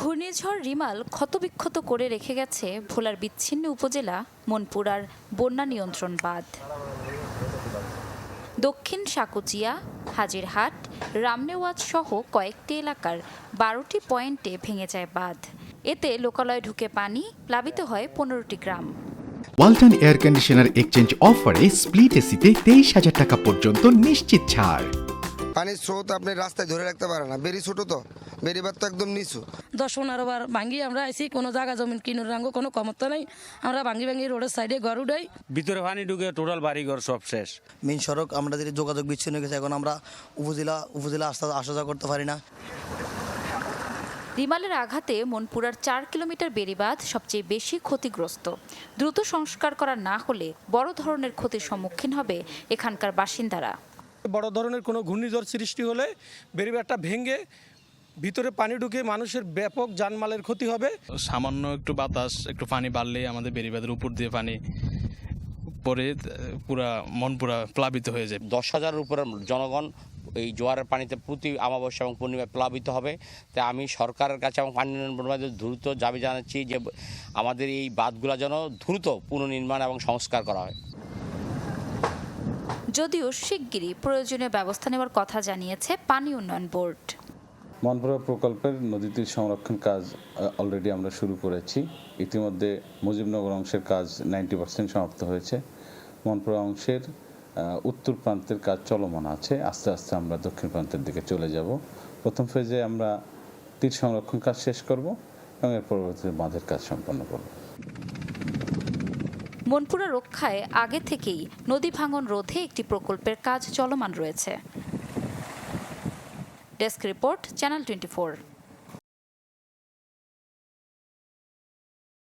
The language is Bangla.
ঘূর্ণিঝড় রিমাল ক্ষতবিক্ষত করে রেখে গেছে ভোলার বিচ্ছিন্ন উপজেলা মনপুরার বন্যা নিয়ন্ত্রণ বাঁধ। দক্ষিণ সাকুচিয়া, হাজিরহাট, রামনেওয়াজ সহ কয়েকটি এলাকার 12টি পয়েন্টে ভেঙে যায় বাঁধ। এতে লোকালয়ে ঢুকে পানি, প্লাবিত হয় 15টি গ্রাম। ওয়ালটন এয়ার কন্ডিশনার এক্সচেঞ্জ অফারে স্প্লিট এসিতে 23,000 টাকা পর্যন্ত নিশ্চিত ছাড়। পানির স্রোত আপনি রাস্তায় ধরে রাখতে পারে না, বেরি ছোট তো, বেরিবার তো একদম নিচু। 10-15 বার ভাঙ্গি আমরা আইসি, কোনো জায়গা জমিন কিনুর রাঙ্গ কোনো ক্ষমতা নাই, আমরা ভাঙ্গি রোডের সাইডে ঘর উঠাই। ভিতরে পানি ঢুকে টোটাল বাড়িঘর সব শেষ। মেইন সড়ক আমাদের যোগাযোগ বিচ্ছিন্ন হয়ে গেছে, এখন আমরা উপজেলা আসা যাওয়া করতে পারি না। রিমালের আঘাতে মনপুরার 4 কিলোমিটার বেড়িবাঁধ সবচেয়ে বেশি ক্ষতিগ্রস্ত। দ্রুত সংস্কার করা না হলে বড় ধরনের ক্ষতির সম্মুখীন হবে এখানকার বাসিন্দারা। বড় ধরনের কোনো ঘূর্ণিঝড় সৃষ্টি হলে বেড়িবাঁধটা ভেঙে ভিতরে পানি ঢুকে মানুষের ব্যাপক জানমালের ক্ষতি হবে। সামান্য একটু বাতাস, একটু পানি বাড়লেই আমাদের বেড়িবাঁধের উপর দিয়ে পানি পরে মনপুরা প্লাবিত হয়ে যায়। 10,000-এর উপরে জনগণ এই জোয়ারের পানিতে প্রতি অমাবস্যা এবং পূর্ণিমায় প্লাবিত হবে। তাই আমি সরকারের কাছে এবং পানি উন্নয়ন বোর্ডের দ্রুত দাবি জানাচ্ছি যে আমাদের এই বাঁধগুলো যেন দ্রুত পুনর্নির্মাণ এবং সংস্কার করা হয়। যদিও শিগগিরই প্রয়োজনীয় ব্যবস্থা নেওয়ার কথা জানিয়েছে পানি উন্নয়ন বোর্ড। মনপুরা প্রকল্পের নদী তীর সংরক্ষণ কাজ অলরেডি আমরা শুরু করেছি। ইতিমধ্যে মুজিবনগর অংশের কাজ 90% সমাপ্ত হয়েছে। মনপুরা অংশের উত্তর প্রান্তের কাজ চলমান আছে। আস্তে আস্তে আমরা দক্ষিণ প্রান্তের দিকে চলে যাব। প্রথম ফেজে আমরা তীর সংরক্ষণ কাজ শেষ করব এবং এর পরবর্তীতে বাঁধের কাজ সম্পন্ন করব। মনপুরা রক্ষায় আগে থেকেই নদী ভাঙন রোধে একটি প্রকল্পের কাজ চলমান রয়েছে। Desk report, channel 24।